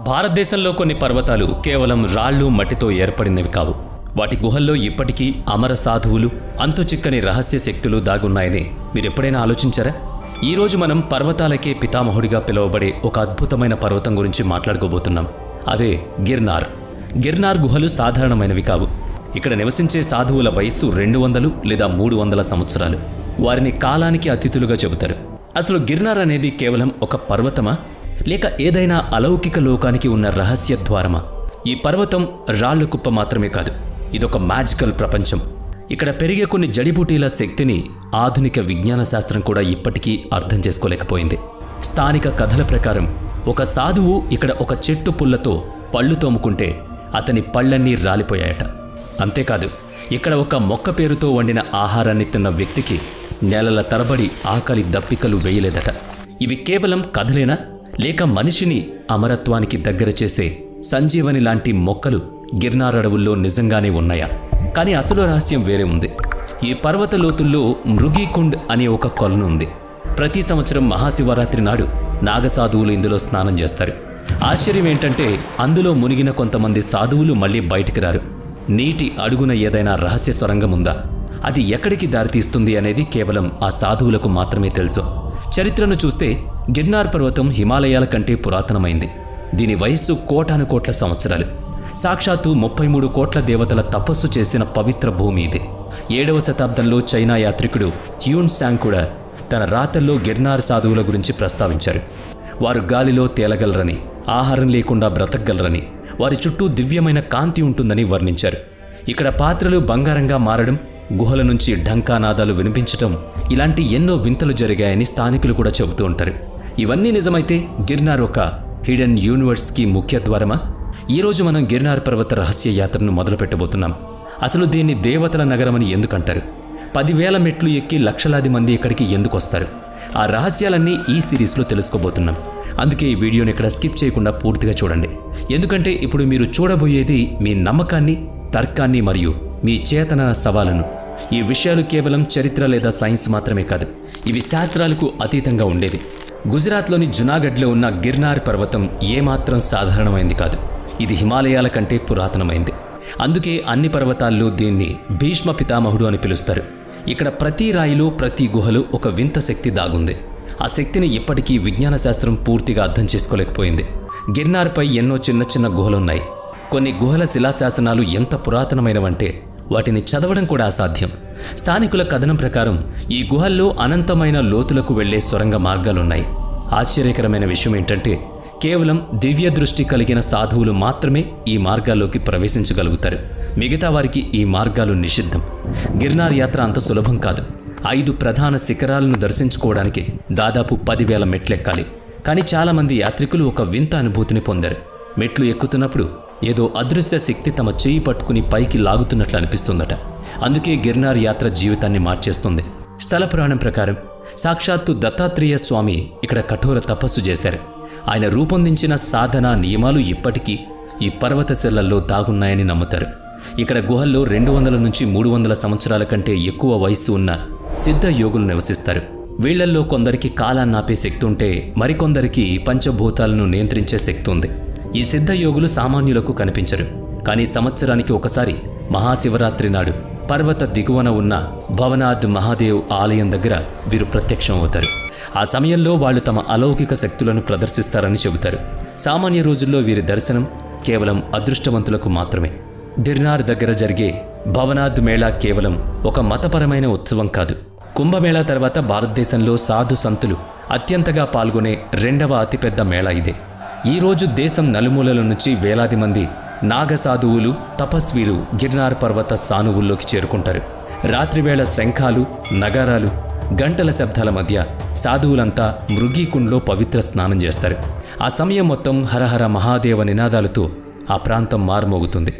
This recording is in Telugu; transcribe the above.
భారతదేశంలో కొన్ని పర్వతాలు కేవలం రాళ్ళు మట్టితో ఏర్పడినవి కావు. వాటి గుహల్లో ఇప్పటికీ అమర సాధువులు, అంతుచిక్కని రహస్య శక్తులు దాగున్నాయని మీరెప్పుడైనా ఆలోచించారా? ఈరోజు మనం పర్వతాలకే పితామహుడిగా పిలువబడే ఒక అద్భుతమైన పర్వతం గురించి మాట్లాడుకోబోతున్నాం. అదే గిర్నార్. గిర్నార్ గుహలు సాధారణమైనవి కావు. ఇక్కడ నివసించే సాధువుల వయస్సు 200 లేదా 300 సంవత్సరాలు. వారిని కాలానికి అతిథులుగా చెబుతారు. అసలు గిర్నార్ అనేది కేవలం ఒక పర్వతమా, లేక ఏదైనా అలౌకిక లోకానికి ఉన్న రహస్య ద్వారమా? ఈ పర్వతం రాళ్ల కుప్ప మాత్రమే కాదు, ఇదొక మ్యాజికల్ ప్రపంచం. ఇక్కడ పెరిగే కొన్ని జడిబూటీల శక్తిని ఆధునిక విజ్ఞాన శాస్త్రం కూడా ఇప్పటికీ అర్థం చేసుకోలేకపోయింది. స్థానిక కథల ప్రకారం ఒక సాధువు ఇక్కడ ఒక చెట్టు పుల్లతో పళ్ళు తోముకుంటే అతని పళ్ళన్నీ రాలిపోయాయట. అంతేకాదు, ఇక్కడ ఒక మొక్క పేరుతో వండిన ఆహారాన్ని తిన్న వ్యక్తికి నెలల తరబడి ఆకలి దప్పికలు వేయలేదట. ఇవి కేవలం కథలేనా, లేక మనిషిని అమరత్వానికి దగ్గర చేసే సంజీవని లాంటి మొక్కలు గిర్నార్ అడవుల్లో నిజంగానే ఉన్నాయా? కానీ అసలు రహస్యం వేరే ఉంది. ఈ పర్వత లోతుల్లో మృగీకుండ్ అనే ఒక కొలను ఉంది. ప్రతి సంవత్సరం మహాశివరాత్రి నాడు నాగసాధువులు ఇందులో స్నానం చేస్తారు. ఆశ్చర్యం ఏంటంటే అందులో మునిగిన కొంతమంది సాధువులు మళ్ళీ బయటికి రారు. నీటి అడుగున ఏదైనా రహస్య సొరంగం ఉందా? అది ఎక్కడికి దారితీస్తుంది అనేది కేవలం ఆ సాధువులకు మాత్రమే తెలుసు. చరిత్రను చూస్తే గిర్నార్ పర్వతం హిమాలయాల కంటే పురాతనమైంది. దీని వయస్సు కోటాను కోట్ల సంవత్సరాలు. సాక్షాత్తు 33 కోట్ల దేవతల తపస్సు చేసిన పవిత్ర భూమి ఇది. 7వ శతాబ్దంలో చైనా యాత్రికుడు హ్యూన్ శాంగ్ కూడా తన రాతల్లో గిర్నార్ సాధువుల గురించి ప్రస్తావించారు. వారు గాలిలో తేలగలరని, ఆహారం లేకుండా బ్రతకగలరని, వారి చుట్టూ దివ్యమైన కాంతి ఉంటుందని వర్ణించారు. ఇక్కడ పాత్రలు బంగారంగా మారడం, గుహల నుంచి ఢంకానాదాలు వినిపించటం, ఇలాంటి ఎన్నో వింతలు జరిగాయని స్థానికులు కూడా చెబుతూ ఉంటారు. ఇవన్నీ నిజమైతే గిర్నార్ ఒక హిడెన్ యూనివర్స్కి ముఖ్య ద్వారమా? ఈరోజు మనం గిర్నార్ పర్వత రహస్య యాత్రను మొదలుపెట్టబోతున్నాం. అసలు దీన్ని దేవతల నగరమని ఎందుకంటారు? 10,000 మెట్లు ఎక్కి లక్షలాది మంది ఇక్కడికి ఎందుకు వస్తారు? ఆ రహస్యాలన్నీ ఈ సిరీస్లో తెలుసుకోబోతున్నాం. అందుకే ఈ వీడియోని ఇక్కడ స్కిప్ చేయకుండా పూర్తిగా చూడండి. ఎందుకంటే ఇప్పుడు మీరు చూడబోయేది మీ నమ్మకాన్ని, తర్కాన్ని మరియు మీ చేతన సవాలును. ఈ విషయాలు కేవలం చరిత్ర లేదా సైన్స్ మాత్రమే కాదు, ఇవి శాస్త్రాలకు అతీతంగా ఉండేది. గుజరాత్లోని జునాగఢ్లో ఉన్న గిర్నార్ పర్వతం ఏమాత్రం సాధారణమైంది కాదు. ఇది హిమాలయాల కంటే పురాతనమైంది. అందుకే అన్ని పర్వతాల్లో దీన్ని భీష్మ పితామహుడు అని పిలుస్తారు. ఇక్కడ ప్రతి రాయిలో, ప్రతి గుహలో ఒక వింత శక్తి దాగుంది. ఆ శక్తిని ఇప్పటికీ విజ్ఞాన శాస్త్రం పూర్తిగా అర్థం చేసుకోలేకపోయింది. గిర్నార్పై ఎన్నో చిన్న చిన్న గుహలున్నాయి. కొన్ని గుహల శిలాశాసనాలు ఎంత పురాతనమైనవంటే వాటిని చదవడం కూడా అసాధ్యం. స్థానికుల కథనం ప్రకారం ఈ గుహల్లో అనంతమైన లోతులకు వెళ్లే సొరంగ మార్గాలున్నాయి. ఆశ్చర్యకరమైన విషయం ఏంటంటే కేవలం దివ్య దృష్టి కలిగిన సాధువులు మాత్రమే ఈ మార్గాల్లోకి ప్రవేశించగలుగుతారు. మిగతా వారికి ఈ మార్గాలు నిషిద్ధం. గిర్నార్ యాత్ర అంత సులభం కాదు. 5 ప్రధాన శిఖరాలను దర్శించుకోవడానికి దాదాపు 10,000 మెట్లెక్కాలి. కానీ చాలామంది యాత్రికులు ఒక వింత అనుభూతిని పొందారు. మెట్లు ఎక్కుతున్నప్పుడు ఏదో అదృశ్య శక్తి తమ చేయి పట్టుకుని పైకి లాగుతున్నట్లు అనిపిస్తుందట. అందుకే గిర్నార్ యాత్ర జీవితాన్ని మార్చేస్తుంది. స్థల పురాణం ప్రకారం సాక్షాత్తు దత్తాత్రేయ స్వామి ఇక్కడ కఠోర తపస్సు చేశారు. ఆయన రూపొందించిన సాధనా నియమాలు ఇప్పటికీ ఈ పర్వత శిలల్లో దాగున్నాయని నమ్ముతారు. ఇక్కడ గుహల్లో 200 నుంచి 300 సంవత్సరాల కంటే ఎక్కువ వయస్సు ఉన్న సిద్ధ యోగులు నివసిస్తారు. వీళ్లల్లో కొందరికి కాలాన్నాపే శక్తి ఉంటే మరికొందరికి పంచభూతాలను నియంత్రించే శక్తి ఉంది. ఈ సిద్ధ యోగులు సామాన్యులకు కనిపించరు. కానీ సంవత్సరానికి ఒకసారి మహాశివరాత్రి నాడు పర్వత దిగువన ఉన్న భవనాథ్ మహాదేవ్ ఆలయం దగ్గర వీరు ప్రత్యక్షం అవుతారు. ఆ సమయంలో వాళ్ళు తమ అలౌకిక శక్తులను ప్రదర్శిస్తారని చెబుతారు. సామాన్య రోజుల్లో వీరి దర్శనం కేవలం అదృష్టవంతులకు మాత్రమే. గిర్నార్ దగ్గర జరిగే భవనాథ్ మేళా కేవలం ఒక మతపరమైన ఉత్సవం కాదు. కుంభమేళా తర్వాత భారతదేశంలో సాధు సంతులు అత్యంతగా పాల్గొనే 2వ అతిపెద్ద మేళా ఇదే. ఈరోజు దేశం నలుమూలల నుంచి వేలాది మంది నాగసాధువులు, తపస్వీలు గిర్నార్ పర్వత సానువుల్లోకి చేరుకుంటారు. రాత్రివేళ శంఖాలు, నగారాలు, గంటల శబ్దాల మధ్య సాధువులంతా మృగీకుండ్లో పవిత్ర స్నానం చేస్తారు. ఆ సమయం మొత్తం హరహర మహాదేవ నినాదాలతో ఆ ప్రాంతం మారుమోగుతుంది.